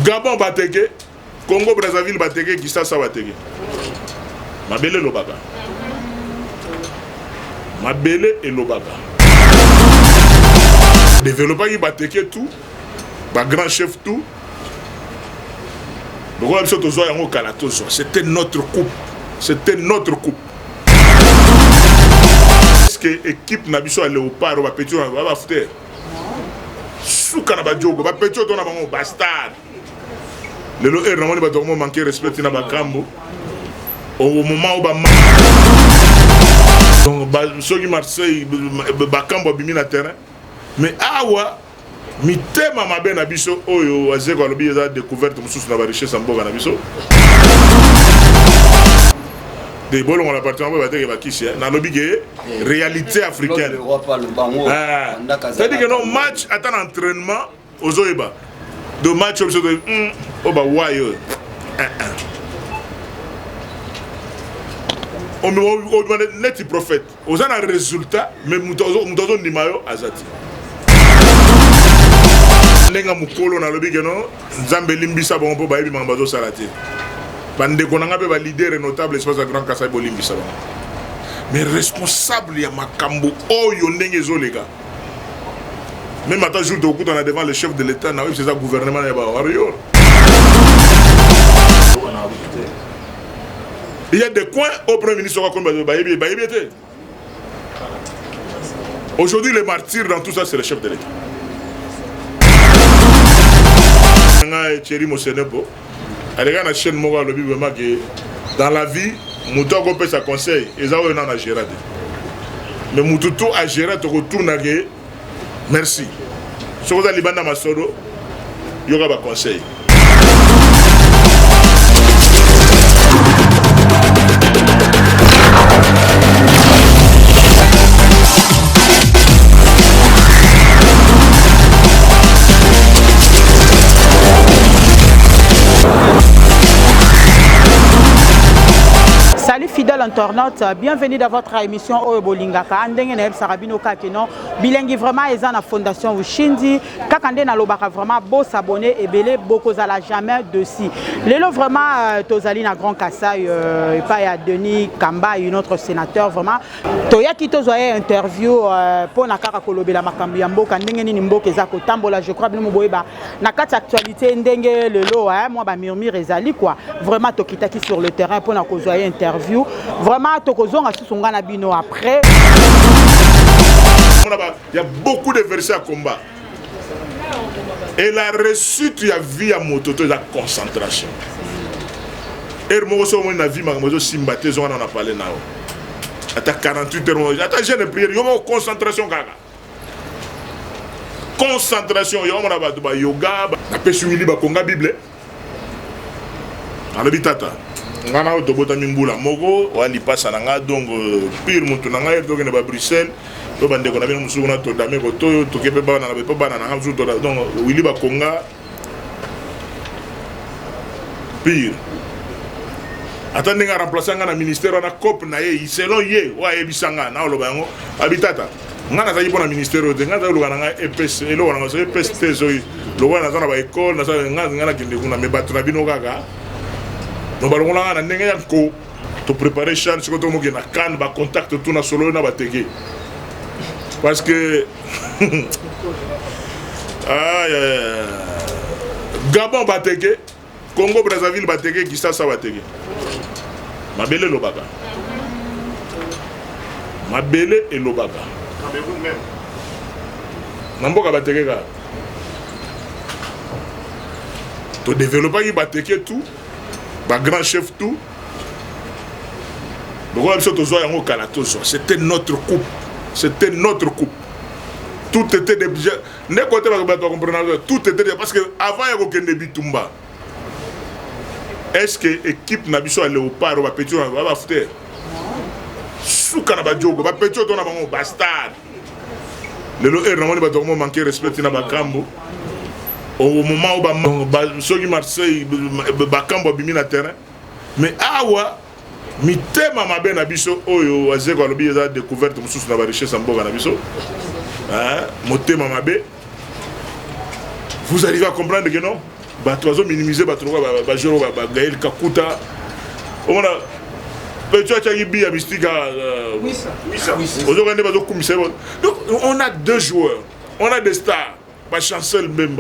Gabon bateke, Congo Brazzaville bateke, Kisasa bateke. Mabele lobaka. Mabele et lobaka. Développeur qui bateke tout, ba grand chef tout. C'était notre coupe. C'était notre coupe. Est-ce que l'équipe n'a pas léopard ou petit va foutre souka na badjogo ba petit to na bango bastard. Le lo er na ba manquer respect na bakambo. Au moment où ba donc ba soki Marseille bakambo bimi na terrain. Mais awa mitema mabe na biso oyo azeko alobi eza découverte mususu na ba richesse mboka na biso. Des bolons on appartient à battre bakisi na lobi ke réalité africaine. C'est-à-dire que non match attend entraînement aux oiba. De match au de oba wayo. On me net prophète. Aux un résultat mais mutozo nimayo azati. Lenga mukolo na lobi ke non Nzambe limbisa bombo ba yebi mambazo salati. Bande konanga be ba leader notable espace à grand Kasai bolimbisa. Mais responsable ya makambo oyo ndenge zolega. Même attends jour de coup on a devant le chef de l'état na c'est ça gouvernement ya ba warrior. Il y a des coins au premier ministre comme ba yebi té. Aujourd'hui les martyrs dans tout ça c'est le chef de l'état. Thierry Mosenepo, elle est la chaîne Moga le Bible dans la vie, Moutou a compris sa conseil, et ça on a géré. Mais Moutou a géré, tu retournes à gué. Merci. Si vous avez Liban dans ma solo, il y aura un conseil. Salut fidèles internautes, bienvenue dans votre émission Oebolingaka. Ndenge na Sarabino Kakeno, bilingue vraiment et la fondation Ushindi. Kakande na lobaka vraiment beau s'abonner et belé beaucoup à la jamais de si. Lelo vraiment tozali na Grand Kasai pas ya Denis Kamba un autre sénateur vraiment. Toya ki tozoye interview pour na kaka kolobela makambi ya mboka ndenge nini mboka ezako tambola je crois bino boyeba na kati actualité ndenge lelo moi ba murmure ezali quoi. Vraiment tokitaki sur le terrain pour na kozoye interview. Vraiment, après. Il y a beaucoup de versets à combat. Et la réussite, il y a vie à moto, la concentration. Et moi, je suis vie, je suis simbaté, on en a parlé. Attends 48 heures, attends, j'ai une prière, il y a une concentration. Concentration, il y a yoga, la pêche humiliée, la Bible. Alors, tata. Ngana to bota mimbula moko wali passa nanga donc pire mutu nanga to ke na Bruxelles to bande ko na bino musu na to dame ko to ke pe ba na be pa na nga musu to donc wili ba konga pire attendez nga remplacer nga na ministère na cop na ye selon ye wa e bisanga na lo bango habitata ngana za yibona ministère de nga za lo nga EPS elo nga so EPS tezo lo wana za na ba école na za nga kinde kuna me batu na bino kaka. Nous allons te préparer chance si tu as un contact tout na solo na bateke parce que Gabon bateke Congo Brazzaville bateke Kisasa bateke mabele lobaka mabele et lobaka même namboka bateke ka to développer qui bateke tout ba grand chef tout. C'était notre coupe. C'était notre coupe. Tout était déjà. Tout était déjà. Parce que avant il y avait Bitumba. Est-ce que l'équipe n'a pas léopard ou petit va foutre souka na badjogo ba petit to na bango bastard. Le lo er na manquer respect na bakambo. Au moment où soki Marseille bakambo bimi na terrain mais awa mitema mabe na biso oyo azeko alobi eza découverte mususu na ba richesse mboka na biso motema mabe vous arrivez à comprendre que non bato minimiser bato bajoro Gaël Kakuta on a donc on a deux joueurs, on a des stars, pas chancel même.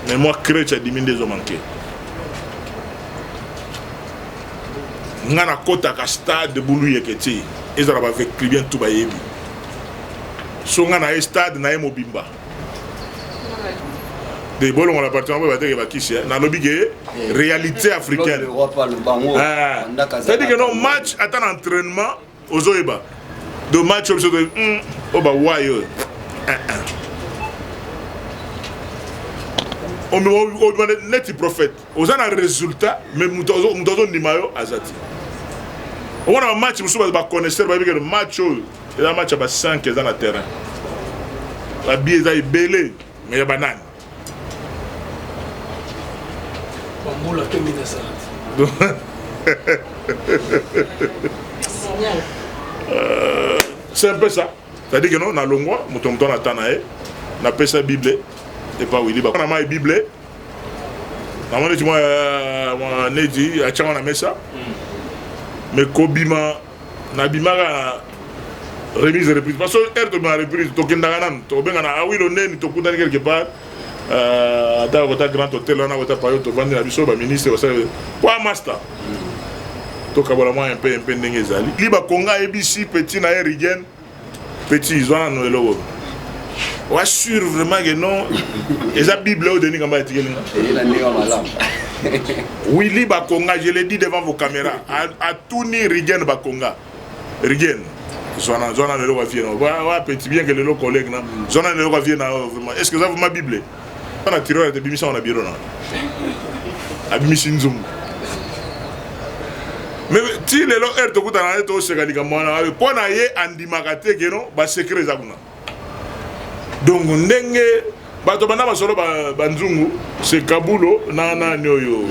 Mais moi, crée, tu as diminué des hommes manqués. On a un stade de Boulou Yeketi, ils ont avec bien tout bayebi. So on a un stade na Mobimba. Des bols on appartient à la réalité africaine. C'est-à-dire que nos matchs attendent entraînement aux Oeba. De match au on me net prophète. On a un résultat, mais nous avons des maillots azati. On a un match, nous sommes connaisseurs, le match, il y a un match à 5 dans le terrain. La bille est belée, mais il y a banane. C'est un peu ça. C'est-à-dire que nous, on a le mois, nous sommes dans la Tanae, on a fait sa Bible, et pas oui, on a ma Bible. On a dit, moi, on a dit, on a mis ça. Mais Kobima, Nabima, remise et reprise. Parce que l'air de ma reprise, tu as ah oui, le nez, tu as quelque part. Dans votre grand hôtel, on a votre période, tu vas venir à ministre, quoi, master. Tu as un peu d'engagement. Liba Konga, ABC, petit, na Rigen, petit, ils ont un nouveau. On assure vraiment que non. Et la Bible, au dernier moment, oui, Liba Konga, je l'ai dit devant vos caméras. À tout ni Rigen Bakonga. Rigen. Zona le logo vient. Petit bien que le logo collègue. Zona le logo vient. Est-ce que ça vous ma Bible? On a tiré la bimisa on a bureau. Abimisi Nzum. Mais si les lois air tokuta na to sekalika mwana po na ye andimakate keno ba secret za kuna. Donc ndenge bato bana basolo banzungu c'est Kabulo na nyoyo.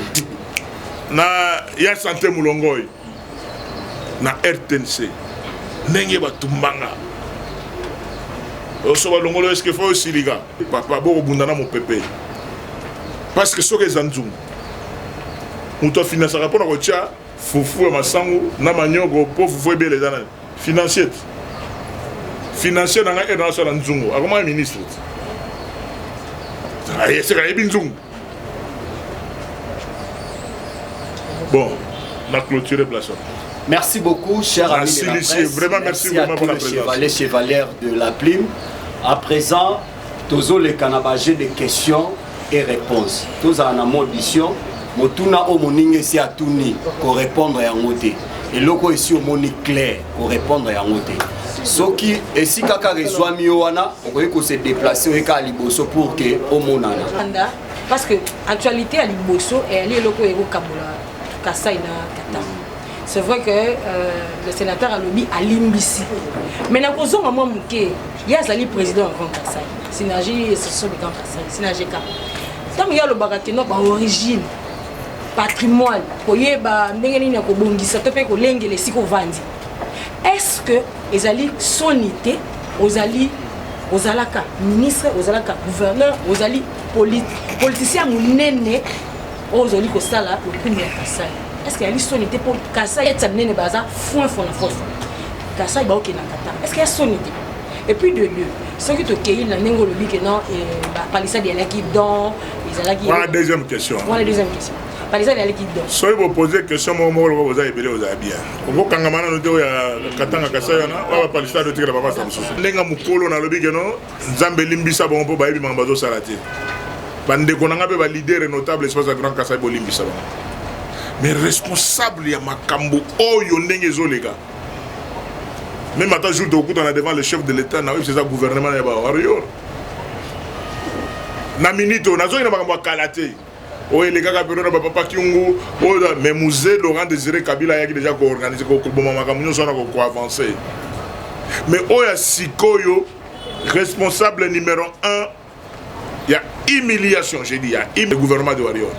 Na ya santé mulongoi. Na RTNC. Ndenge batumbanga. Osoba longolo est-ce que faut aussi les gars papa bo bundana mon pépé. Parce que so que zanzungu. Muto finance rapport na kocha fufu masangu na manyogo po fufu be les dana financier dans la sur nzungu akoma ministre aye c'est ka binzungu bon na clôturer place. Merci beaucoup, cher ami de la presse. Vraiment merci vraiment pour la présence. Chevalier de la Plume. À présent, tous les canabagés de questions et réponses. Tous en amont audition. Motuna o moninge si atuni pour répondre à ngoté. Et loko ici au moni clair pour répondre à ngoté. Soki et si kaka reçoit miwana, on peut se déplacer au ka liboso pour que au monana. Parce que actualité à liboso et ali loko ego kabola kasai na kata. C'est vrai que le sénateur a lobby à Limbisi. Mais dans le cas où il y a le président de Grand Kassai, Synergie et Association de Grand Kassai, Synergie K. Tant qu'il y a le bagatino par origine, patrimoine, il y a est-ce que les alliés sonité aux alliés aux alaka ministres, aux alaka gouverneurs, aux alliés politiciens ou nénés aux alliés Kosala, le premier Kassai? Est-ce qu'il y a l'historité pour Kassai et Tsamene Baza foin fond la force? Kassai ba ok na kata. Est-ce qu'il y a sonité? Et puis de deux, ceux qui te cueillent dans Nengo le bic non palissade il y a qui dans ils ont qui. Voilà deuxième question. Voilà deuxième question. Palissade il y a qui dans. Soyez vous poser question moi vous avez belé vous avez bien. Ngo kangamana no to ya katanga Kassai na wa palissade de tigre papa ça. Lenga mukolo na le bic non Nzambe limbisa bon po ba yebi mambazo salati. Bande konanga be ba leader notable espace de Grand Kassai bo limbisa. Mais responsable ya makambo oyo ndenge zolega. Même maintenant jour de coup on a devant le chef de l'état na c'est ça gouvernement ya ba warrior. Na minito na zo ina makambo kalate. O les gars période ba papa Kiungu o mais musée Laurent Désiré Kabila ya qui déjà ko organiser ko bon makambo nyo sona ko avancer. Mais oya sikoyo responsable numéro 1 il y a humiliation, j'ai dit, il y a le gouvernement de warrior.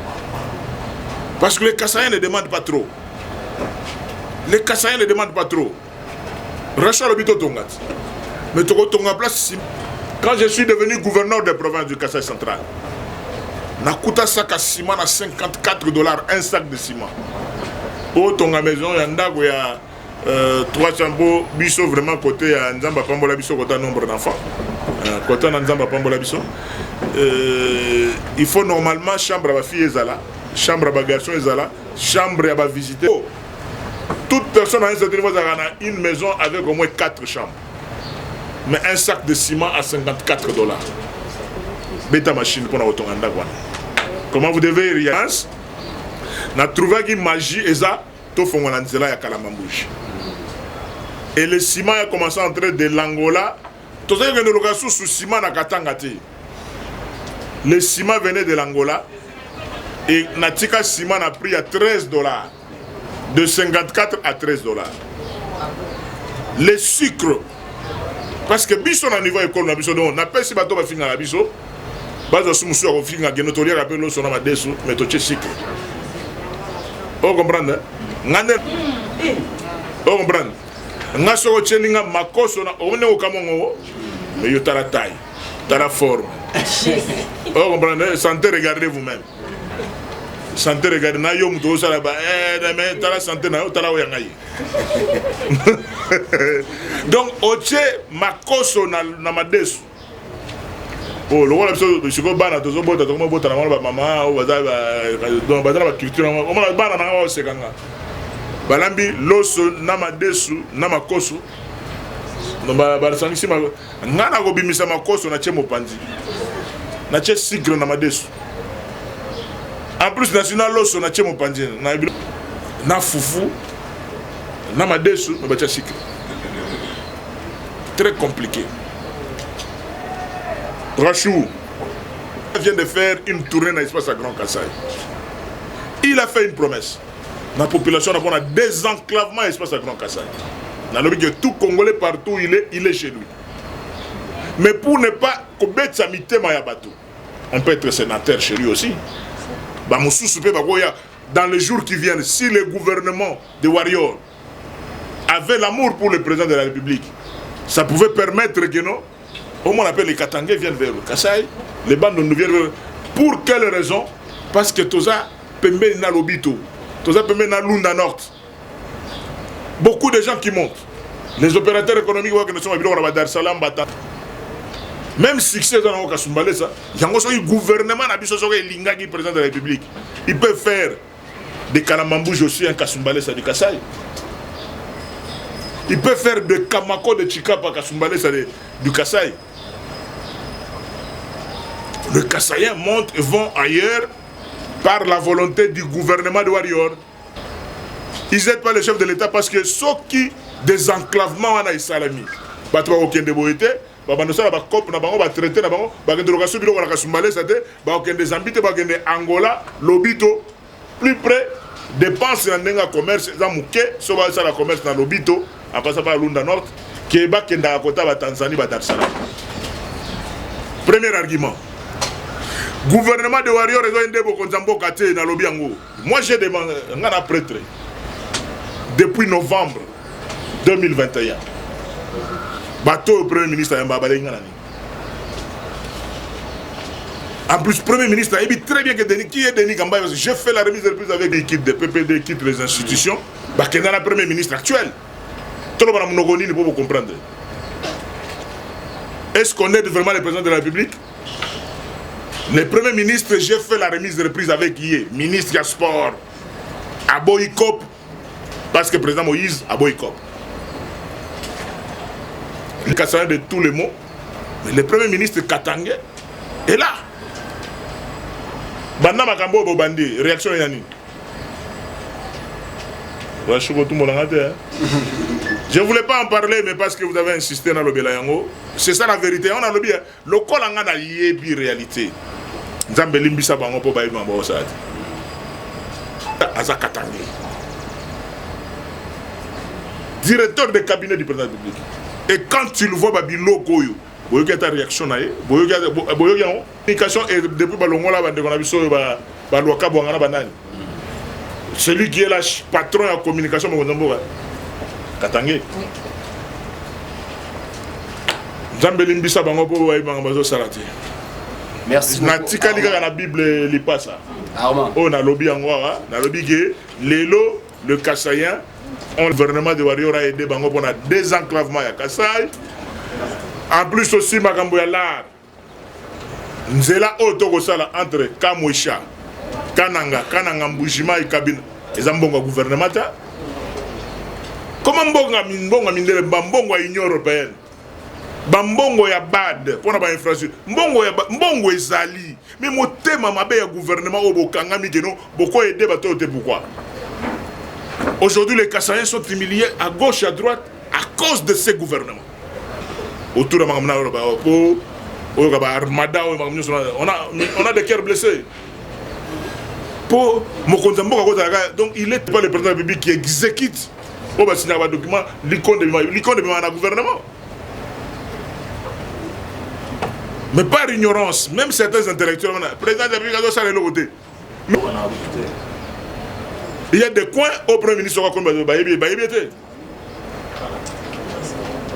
Parce que les Kassaïens ne demandent pas trop. Les Kassaïens ne demandent pas trop. Rachel Obito Tongat. Mais Togo Tonga place, quand je suis devenu gouverneur des provinces du Kassai central, nakuta sac à ciment à $54, un sac de ciment. Pour ton maison, il y a un dago, il y a 300 beaux biso vraiment côté à Nzamba Pambola biso côté nombre d'enfants. Côté Nzamba Pambola biso. Il faut normalement chambre à ma fille ezala, chambre à ma garçon ezala, chambre à ma visiter. Toute personne à un certain niveau a une maison avec au moins 4 chambres. Mais un sac de ciment à $54. Bêta machine pour autant en dagwan. Comment vous devez réagir? Na trouvé qui magie et ça, tout font en anzela ya kalamambouche. Et le ciment a commencé à entrer de l'Angola. Tout ça que nous regardons sous ciment na katangate. Le ciment venait de l'Angola et Natika ciment a pris à $13. De 54 à $13. Le sucre, parce que biso na niveau école na biso donc na pesi bato ba finga na biso bazo sumusu ko finga genotolia rappel lo sona madesu mais to sucre. On comprend ngane on comprend ngaso ko chelinga makoso na one o kamongo mais yo tara taille tara forme. On comprend santé, regardez vous-même. Santé, regardez na yo muto sala ba mais tara santé na yo tara oyangai. Donc oche makoso na madesu. Oh le wala so siko bana to zo bota to mo bota na ba mama o baza donc baza ba culture o mala bana na o sekanga. Balambi loso na madesu na makoso. No ba sangisi ma ngana go bimisa makoso na chemo panzi. Na che sigre na madesu. En plus, national loso na chemo panzi na fufu na madesu na bacha sikre. Très compliqué. Rachou vient de faire une tournée dans l'espace à Grand Kassai. Il a fait une promesse. La population a un désenclavement dans l'espace à Grand Kassai. Dans le que tout Congolais partout il est chez lui. Mais pour ne pas commettre sa mité mayabatou, on peut être sénateur chez lui aussi. Dans les jours qui viennent, si le gouvernement de Warrior avait l'amour pour le président de la République, ça pouvait permettre que non, au moins on appelle les Katangais viennent vers le Kassai, les bandes nous viennent vers. Pour quelle raison? Parce que Toza Pembe na Lobito, Toza Pembe na Lunda Nord. Beaucoup de gens qui montent. Les opérateurs économiques voient que nous sommes à Dar Salam Bata. Même si c'est dans le Kasumbalé, ça, il y a un gouvernement qui président de la République. Il peut faire des Kalamambouj aussi un Kasumbalé du Kassai. Il peut faire de Kamako de Chikapa Kasumbalé du Kassai. Les Kassaïens montent et vont ailleurs par la volonté du gouvernement de Warrior. Ils n'aident pas le chef de l'État parce que ceux qui désenclavement en Aïsalami, Batwa aucun déboïté. Babanosa ba cop na bango ba traiter na bango ba kendrokaso bilo na kasumbalé ça te ba okende Zambie ba okende Angola Lobito plus près dépense na ndenga commerce za muke so ba sala commerce na Lobito en passant par Lunda Nord qui ba kenda kota ba Tanzanie ba Dar es Salaam. Premier argument. Gouvernement de Warrior rezo ndebo konzambo kate na lobi yango. Moi j'ai demandé ngana prêtre depuis novembre 2021. Bateau au Premier ministre en plus, Premier ministre, il dit très bien que qui est Denis Gamba. J'ai fait la remise de reprise avec l'équipe de PPD, quitte les institutions. Qui est dans le Premier ministre actuel. Tout le monde ne peut pas comprendre. Est-ce qu'on aide vraiment le président de la République? Le Premier ministre, j'ai fait la remise de reprise avec qui? Ministre du Sport, à Boycop, parce que le président Moïse a Boycop. Le Kassaïen de tous les mots, mais le Premier ministre Katangé est là. Banda Makambo Bobandi, réaction Yanni. Je ne voulais pas en parler, mais parce que vous avez insisté dans le Belayango, c'est ça la vérité. On a le bien. Le Kolanga n'a yébi réalité. Nzambe limbisa bango po baïma ba osati. Aza Katangé. Directeur de cabinet du président de la République. Et quand tu le vois, Babilo Koyo, vous avez ta réaction, vous avez une communication et depuis Balongola, celui qui est le patron de la communication, Katangé. Zambelimbisa Bango Salati. Merci na beaucoup. tikali kaka na Bible lipasa. Armand. Oh na lobby angwa, na lobby que lelo le Kassaïen, le gouvernement de Warrior a aidé bango pour un désenclavement ya Kassai. En plus aussi makambo ya l'art. Nzela otoko sala entre Kamwesha, Kananga Mbujima et Kabine. Les ambongo gouvernement ta. Comment mbongo mindele bambongo ya Union européenne. Bambongo ya bad pour na infrastructure. Mbongo ezali. Mais motema mabe ya gouvernement au kangami keno boko aider bato te pourquoi. Aujourd'hui les Kassaïens sont humiliés à gauche et à droite à cause de ces gouvernements. Autour de Magamna Armada, on a des cœurs blessés. Pour donc il n'est pas le président de la République qui exécute au bas signer un document l'icône de le gouvernement. Mais par ignorance, même certains intellectuels, le président de la République a ça le côté. Il y a des coins au Premier ministre comme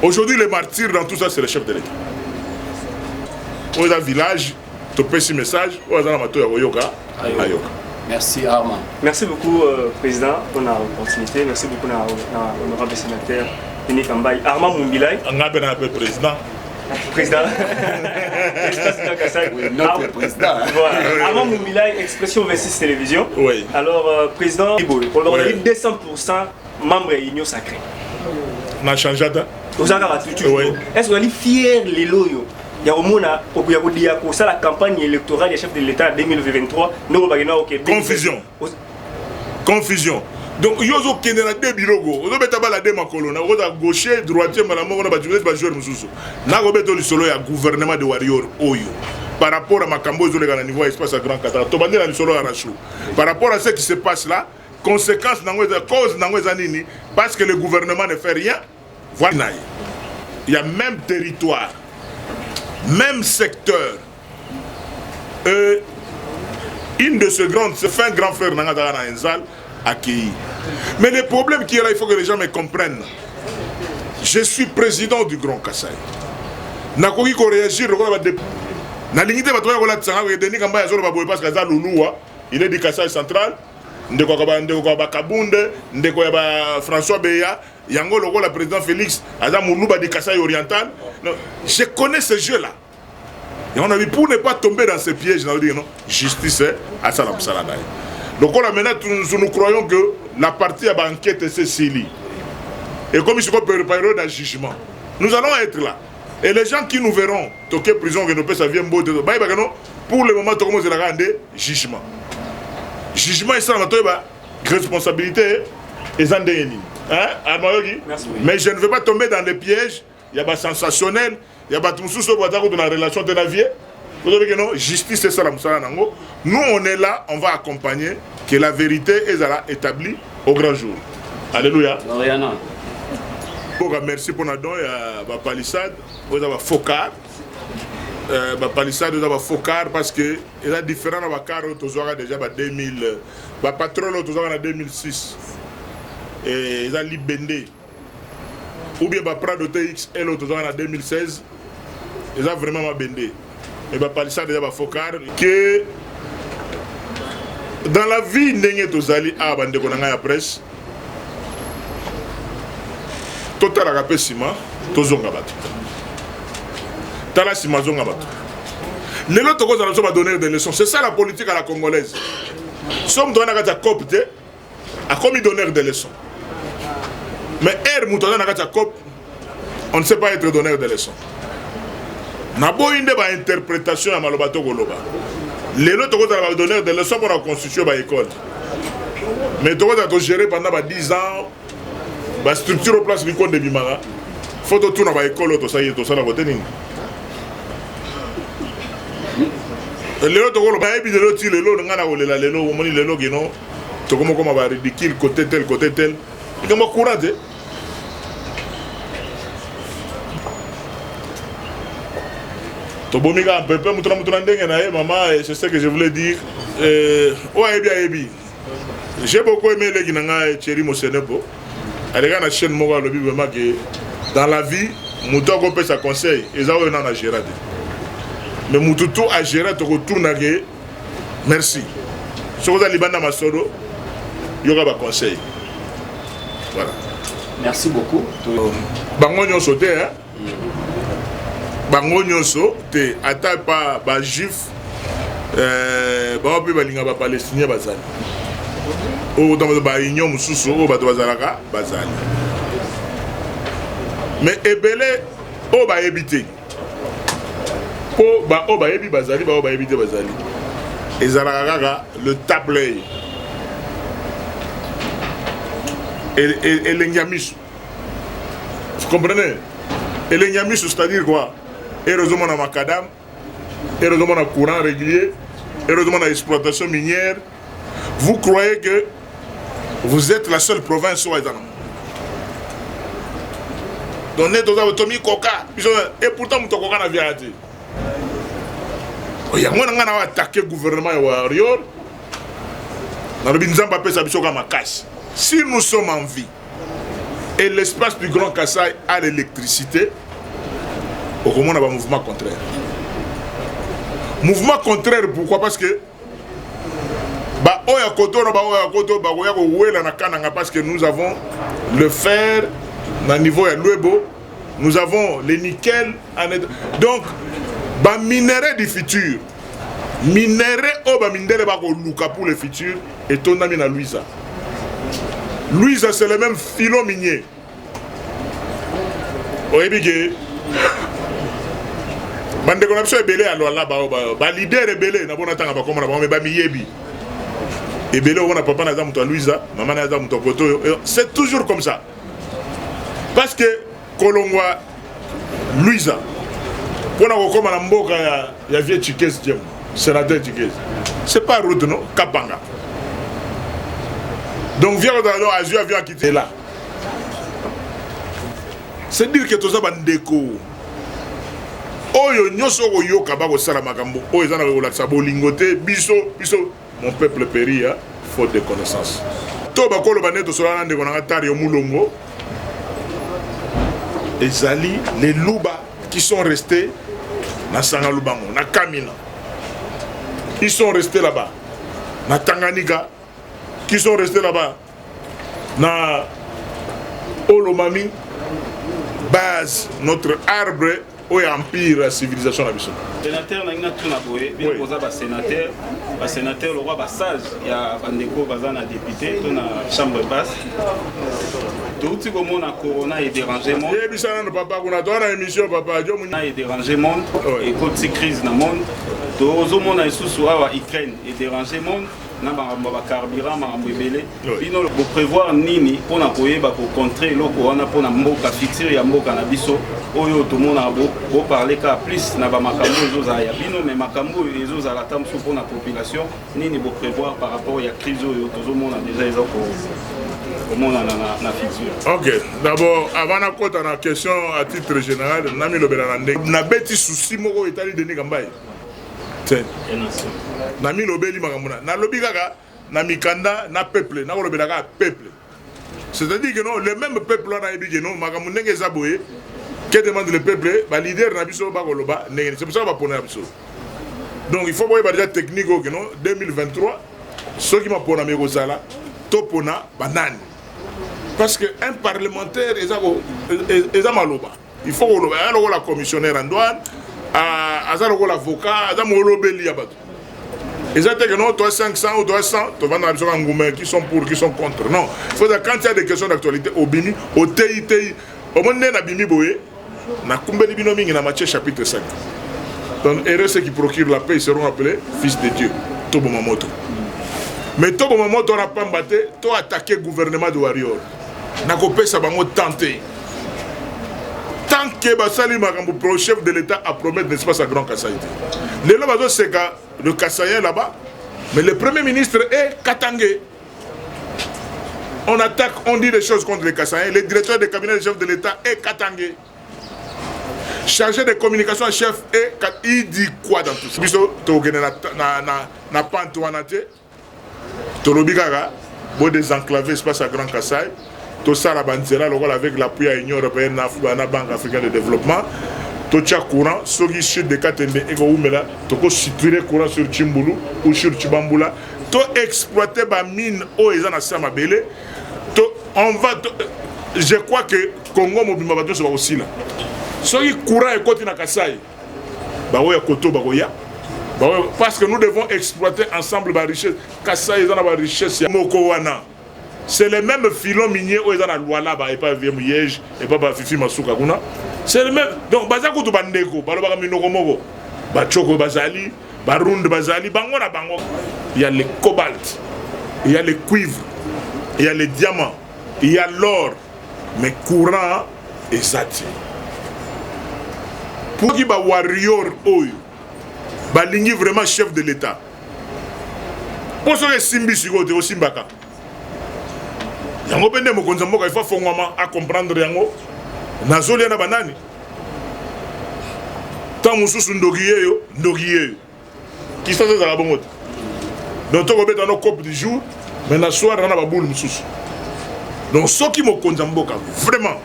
aujourd'hui, les martyrs dans tout ça, c'est le chef de l'État. Au village, tu peux ce message, merci Armand. Merci beaucoup, Président, pour l'opportunité. Merci beaucoup, l'honorable sénateur Denis Kambaye. Armand Mumbilay. Président. Président. Oui, notre président. Voilà. Armand Mumbilay, Expression 26 Télévision. Oui. Alors, Président, on a eu 200% membres de l'Union Sacrée. On a changé. Est-ce qu'on est fier de l'Eloyo? Il y a au moins la campagne électorale des chefs de l'État en 2023. Confusion. Confusion. Donc, il y a des bureaux. Il y a des gaucher, droitier, il gouvernement de Warrior. Par rapport à Makambo, il y a un niveau espace à Grand Qatar. Par rapport à ce qui se passe là, conséquence, cause, parce que le gouvernement ne fait rien. Voilà. Il y a même territoire, même secteur. Une de ces grandes, c'est un grand frère Nangadara Enzal accueilli. Mais le problème qui est là, il faut que les gens me comprennent. Je suis président du Grand Kassai. Nakoki ko réagir na lingité ba toya ko la tsanga Denis Kambaye azolo ba boye parce que za luluwa, il est du Kassai central. Ndeko ba Kabunde, ndeko ya ba François Beya, yango loko la président Félix, aza muluba du Kassai oriental. Non, je connais ce jeu là. Et on a vu pour ne pas tomber dans ces pièges, on a dit non, justice à salam saladai. Donc là maintenant nous croyons que la partie à enquête c'est Sili. Et comme il se préparer d'un jugement, nous allons être là. Et les gens qui nous verront, toquer prison que nous peut ça vient beau de pour le moment tout le monde est là jugement. Jugement et ça la responsabilité et hein mais je ne veux pas tomber dans les pièges. Il y a pas sensationnel, il y a pas tout sous dans la relation de la vie. Vous savez que non, justice c'est ça la nango. Nous on est là, on va accompagner que la vérité est établie au grand jour. Alléluia. Merci pour notre don, il y a la palissade, vous avez focar. La palissade, vous avez focar parce que il y a différents car déjà en 2000, la patrouille en 2006 et il y a Libendé ou bien la Prado TX et l'autre en 2016, il y a vraiment ma bendé. Et la palissade déjà focar que dans la vie n'engé tozali à bande konanga ya presse. Total à ciment, tozonga bato. Tala ciment zonga bato. Les autres causes va donner des leçons. C'est ça la politique à la congolaise. Somme donne à copte, a commis donner des leçons. Mais mouton à cop, on ne sait pas être donneur de leçons. Nabo inde ba interprétation à malobato goloba. Les autres causes va donner des leçons pour la constitution de l'école. Mais tu vas gérer pendant 10 ans. La structure au place du compte de Bimara, il faut que tu aies une école, tout ça, tout ça, tout ça. Les autres, on va ridicule côté tel, côté tel. Il y a un courage. Tobomiga un peu, maman, c'est ce que je voulais dire. J'ai beaucoup aimé les Guinanga Thierry Mosenepo. La chaîne dans la vie, Moutoko peut sa conseil, et ça on a géré. mais mututu a géré to retourna ke merci sokoza libanda masolo yoga ba conseil voilà merci beaucoup bango nyonso te hein bango nyonso te ata pa ba juif ba pe balinga ba palestinien bazali o dans ba union mususu o bato bazalaka bazali mais ebele o ba ebité po ba o ba ebi bazali ba o ba ebité bazali ezalaka kaka le tableau et l'engyamisu. Vous comprenez? Et l'engyamisu, c'est-à-dire quoi? Heureusement, on a macadam, heureusement, on a courant régulier, heureusement, on a exploitation minière. Vous croyez que vous êtes la seule province où ils en ont? Donc, on a Tomi Koka, et pourtant, on a un viaje. Il y a un qui a attaqué le gouvernement de Warrior. Dans le Binzamba, ça a casse. Si nous sommes en vie et l'espace du Grand Kassai a l'électricité, au moins on a un mouvement contraire. Mouvement contraire, pourquoi? Parce que parce que nous avons le fer au niveau de l'Uebo, nous avons le nickel. Donc, les minerais du futur, minerais pour le futur, et ton ami na Louisa. Louisa, c'est le même filon minier. Oui, bien. Bande connexion est belé alors là-bas. Leader est belé. N'a pas n'attend pas comment on va miyebi. Et belé on a papa n'a pas Louisa, maman n'a pas koto. C'est toujours comme ça. Parce que Kolongwa Louisa. Pour nous comme à Mboka il y a vieux Chikes Djem, sénateur Chikes. C'est pas route non, Kapanga. Donc, viens dans Azur, viens quitter là. C'est dire que tout ça, c'est déco. Oh, yo kabako salamakambo. Oh, ils ont la sabo lingoté. Biso, mon peuple périt, faute de connaissances. Tout bako le banet, tout cela, on a tari au moulongo. Les Ali, les Louba qui sont restés dans Sangalubango, dans Kamina. Ils sont restés là-bas. Dans Tanganyika. Qui sont restés là-bas, dans Olomami, base, notre arbre, au empire, la civilisation de la mission. Sénateur, il y a un sénateur, le roi sage, il y a un député, il y a une chambre basse. Tout ce monde a corona et dérangé le monde. Il a dérangé le monde, et quand il y a une crise dans le monde, tout le monde a sous Ukraine et dérangé le monde. Na ba carburant makambo ebele bino bo prévoir nini pona koyeba ko contrer loko wana pona mboka futur ya mboka na biso oyo to mona bo parler ka plus na ba makambo ezoza ya bino mais makambo ezoza la tam sur pona population nini bo prévoir par rapport ya crise oyo to mona déjà ezoko au mona na futur. OK, d'abord avant na kota na question à titre général nami lobela na beti souci moko etali denis Kambaye. Nami lobeli makamuna na lobi kaka na mikanda na peuple na lobela kaka peuple, c'est-à-dire que non le même peuple là na ebi que non makamuna ngeza zaboye que demande le peuple ba leader na biso ba koloba ndenge c'est pour ça ba pona biso. Donc il faut boye ba déjà technique que non 2023 ceux qui m'a pona me kozala to pona banane parce que un parlementaire eza maloba il faut koloba la commissionnaire en douane azaloko l'avocat, azamolobeli ya bato. Exactement que non, toi 500 ou toi 100, tu vas dans les gens qui sont pour, qui sont contre. Non, il faut que quand il y a des questions d'actualité, au Bini, au TIT, au monde na Bimi Boye, na Kumbeli Binomi, na Matthieu chapitre 5. Donc, et ceux qui procurent la paix, ils seront appelés fils de Dieu. Tobo Mamoto. Mais Tobo Mamoto n'a pas battu, tu as attaqué le gouvernement de Warrior. Na copé ça va tenter. Tant que le chef de l'État a promis l'espace à Grand Kassai. Le Kassaïen là-bas, mais le Premier ministre est Katangé. On attaque, on dit des choses contre les Kassaïens. Le directeur du cabinet du chef de l'État est Katangé. Chargé de communication chef est il dit quoi dans tout ça? Biso na pantoanate, tolobigara, beau désenclaver l'espace à Grand Kassai. Tout ça, la Banzera, avec l'appui à l'Union européenne, à la Banque africaine de développement, totia courant soki chute de Katende eko umela toko situer courant sur Chimbulu ou sur Chibambula to exploiter ba mine o ezana sama belé to on va je crois que Congo mobimba bato so ba osila soki courant ekoti na Kasai ba oya koto ba goya parce que nous devons exploiter ensemble la richesse. Kasai est dans la richesse. Mokowana. C'est le même filon minier où ils ont la loi là, et pas Vieux Liège, et pas Fifi Masuka. C'est le même. Donc, Bazako to Bandeko, Balobaka Minoromogo, Bachoko Bazali, Barund Bazali, Bangona Bango. Il y a le cobalt, il y a le cuivre, il y a les diamants, il y a l'or, mais courant et sati. Pour qui va warrior oyo. Balingi vraiment chef de l'État. Pour ce que Simbi Sigote au Simbaka. Yango pende mokonza mboka il faut fongwama à comprendre yango. Nazoli na banani. Tant mususu ndogiye yo, ndogiye. Qui ça c'est la bonne. Donc to kobeta no coupe du jour, mais na soir na ba boule mususu. Donc soki mokonza mboka vraiment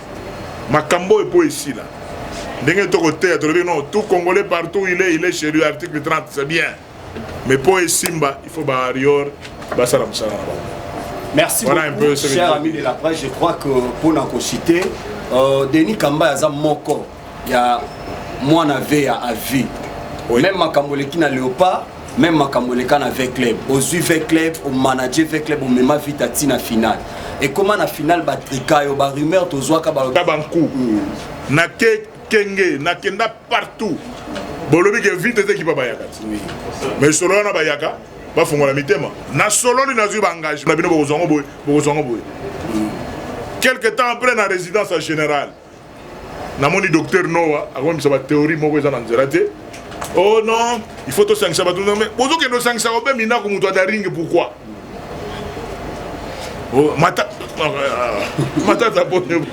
makambo e po ici là. Non, tout Congolais partout il est chez lui, article 30, c'est bien. Mais pour Simba, il faut barrière. Merci voilà beaucoup, un peu, cher ami de la presse. Je crois que pour nous citer, Denis Kamba a moko, il y a moi n'avais à vie. Même Makamboleki na Léopard, même Makamboleki avec club. Au suivre club, au manager avec club, au même vite à tina finale. Et comment la finale batrika yo ba rumeur to zoaka ba Kabankou. Na Kenge, nakenda partout. Bolobi ke vite te ki pa bayaka. Mais solo na bayaka, ba fongola mitema. Na solo ni nazu ba engagement. Na bino bozongo boy. Quelque temps après la résidence en général. Na moni docteur Noah, avant ça ba théorie moko za nzela te. Oh non, il faut to sanctionner ba tout mais bozo ke no sanctionner ba mina ko muto da ring pourquoi? Oh mata ta bonne.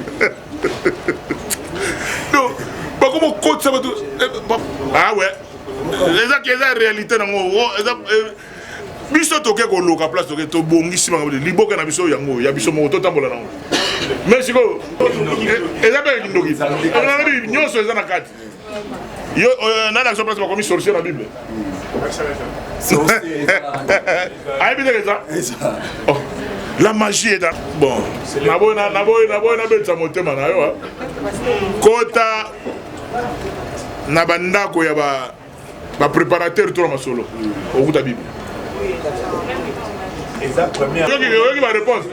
Non, pas comme côté ça va tout. Ah ouais. Les gens qui ont la réalité dans le biso toke ko loka place toke to bongisi manga liboka na biso yango ya biso mo to tambola nango. Mais siko eza be kindoki. On a dit nyoso eza na kati. Yo na la place comme sorcier na Bible. Aïe bien ça. La magie est dans. Bon, na betsa motema na yo. Kota na bandako ya ba préparateur tout la masolo. Au bout de la Bible. Yoki va réponse.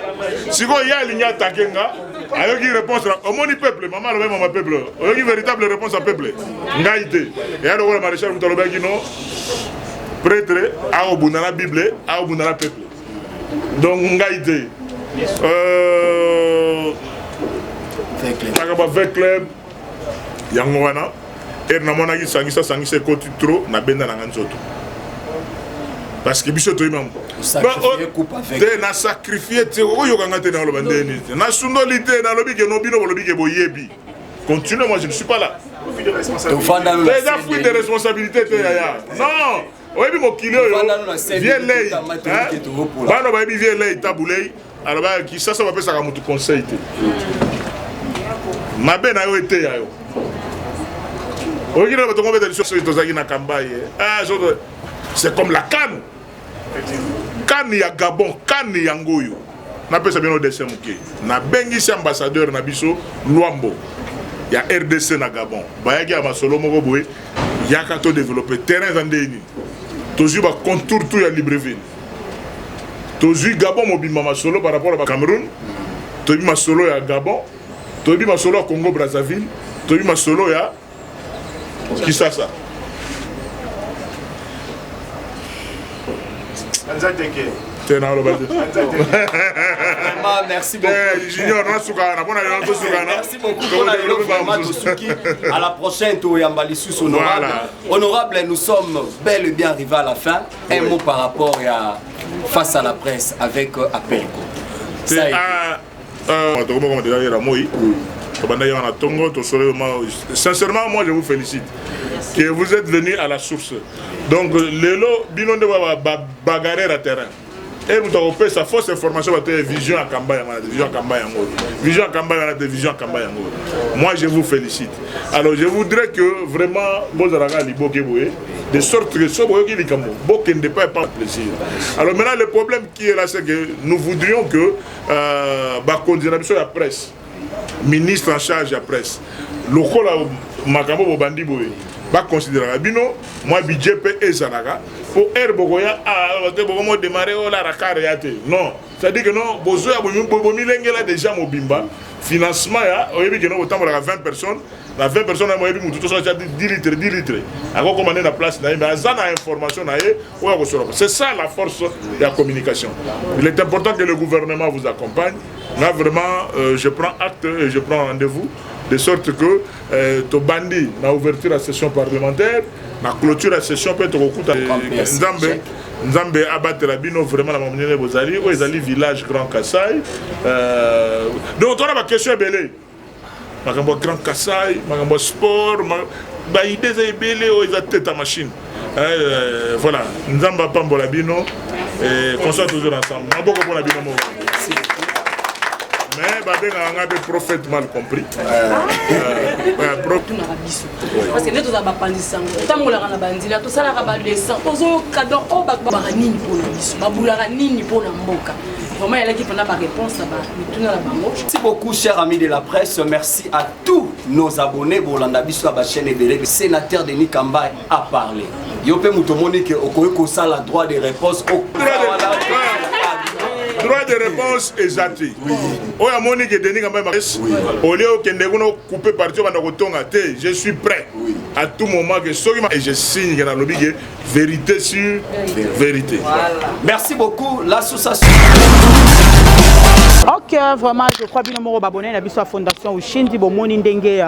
Si ko ya linya takenga, ayoki réponse au moni peuple, maman le même peuple. Yoki véritable réponse à peuple. Ngaité. Et alors le maréchal Mutaloba no prêtre a obuna la Bible, a obuna la peuple. Donc ngaité. Avec club yango wana et na mona ki sangisa côté trop na benda na nganzoto. Parce que biso to imam na sacrifier te oyo kanga te na lo bandeni na sundolité na lobi ke no bino lobi ke boyebi continue moi je ne suis pas là les affres de responsabilité te ya non oyebi mokili oyo vieux lei bano ba vieux lei tabulei alors ba ki ça va pesa ka mutu conseil te mabe na yo ete ya yo oyebi na bato ngombe de so tozaki na kambaye ah c'est comme la canne. Canne ya Gabon, canne ya Ngoyo. Na pesa bien au dessin muke. Na bengisi ambassadeur na biso Luambo. Ya RDC na Gabon. Bayaki ya masolo moko boye. Ya kato développer terrain zandeni. Tozu ba contour tout ya Libreville. Tozu Gabon mobima masolo par rapport à Cameroun. Tozu masolo ya Gabon. Tozu masolo ya Congo Brazzaville. Tozu masolo ya Kinshasa. Merci beaucoup. Merci beaucoup. À la prochaine, honorable, nous sommes bel et bien arrivés à la fin. Un mot par rapport à face à la presse avec Apelko. Sincèrement, moi je vous félicite que vous êtes venus à la source. Donc, Lelo, Binondo va bagarrer à terrain. et nous avons fait sa fausse information sur la vision à Kamba, vision à Kamba. Moi, je vous félicite. Alors, je voudrais que vraiment, vous avez de sorte que ce qui ne peut pas plaisir. Alors maintenant, le problème qui est là, c'est que nous voudrions que la presse, ministre en charge de la presse, le rôle Makambo Bandi Boye, va considérer bino moi budget peut ezalaka pour bogoya démarrer la rakariate non c'est à dire que non bozo ya bomi lengela déjà mobimba financement ya oyebi que non autant la 20 personnes la 20 personnes à moyebi mutu to ça 10 litres ako commander la place na mais azana information na ye ou ya kosoro c'est ça la force de la communication. Il est important que le gouvernement vous accompagne. Là vraiment je prends acte et je prends rendez-vous de sorte que to bandi na ouverture la session parlementaire na clôture la session peut être okuta Nzambe abattre la bino vraiment la monnaie bozali ou ezali village Grand Kassai donc on a ma question belé makambo Grand Kassai makambo sport ba idée za belé o za tête à machine voilà Nzamba pambo la bino et qu'on soit toujours ensemble maboko pour la bino mo. Mais on a des prophètes mal compris. Parce que nous avons pas de sang. Tant que nous avons bandit là, tout ça là va descendre. Tous les cadeaux, oh bah barani pour nous, bah boularani pour nous mboka. Vraiment il y a qui prend la réponse là-bas. Merci beaucoup chers amis de la presse. Merci à tous nos abonnés pour l'andabiso à la chaîne Ebele. Le sénateur Denis Kamba a parlé. Yopé Moutomoni que au ça la droit de réponse au droit de réponse exact. Oui. Oh ya moni que Denis Kamba au lieu que ndekuno couper partir banda kotonga te, je suis prêt. Oui. À tout moment que sogima et je signe dans lobby vérité sur vérité. Voilà. Merci beaucoup l'association. Ok, vraiment, je crois bien que nous avons abonné à la fondation Ushindi Bomoni Ndenge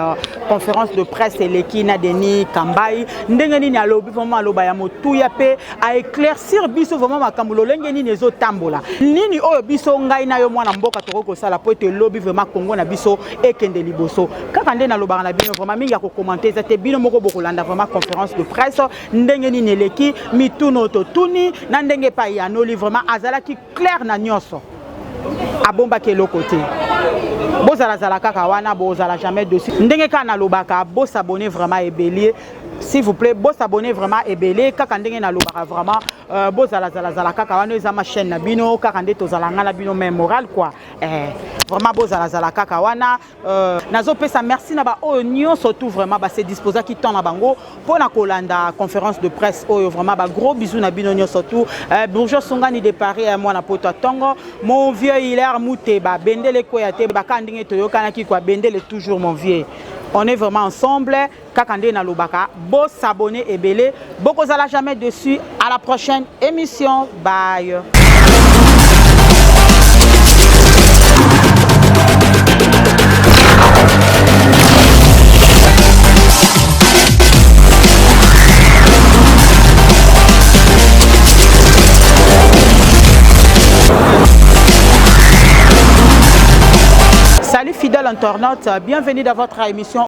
conférence de presse et l'équina Denis Kambai. Ndenge ni alobi vraiment aloba ya motu ya pe a éclaircir biso vraiment makambulo lenge ni nezo tambola. Nini oyo biso ngai na yo mwana mboka toko sala po te lobi vraiment Congo na biso ekende liboso. Kaka nde na loba na bino vraiment mingi ya ko commenter za te bino moko bokolanda vraiment conférence de presse ndenge ni neleki mituno to tuni na ndenge pa ya no vraiment azala ki clair na nyoso. Abomba ke côté. Bozala zala kaka wana bozala jamais dessus. Ndenge kana lobaka bo s'abonner vraiment et bélier. S'il vous plaît, bo s'abonner vraiment et belé kaka ndenge na lobaka vraiment bo zala kaka wana eza ma chaîne na bino kaka nde tozala ngala bino même moral quoi. Vraiment bo zala kaka wana nazo pesa merci na ba oignon surtout vraiment ba se disposa qui tend na bango pour na kolanda conférence de presse oyo vraiment ba gros bisous na bino surtout bourgeois songani de Paris moi na poto tongo mon vieux Hilaire Mouteba bendele ko ya te ba kandinge toyokana ki kwa bendele toujours mon vieux. On est vraiment ensemble. Kakande na lobaka. Bo s'abonner et belé. Boko zala jamais dessus. À la prochaine émission. Bye. Salut fidèles internautes, bienvenue dans votre émission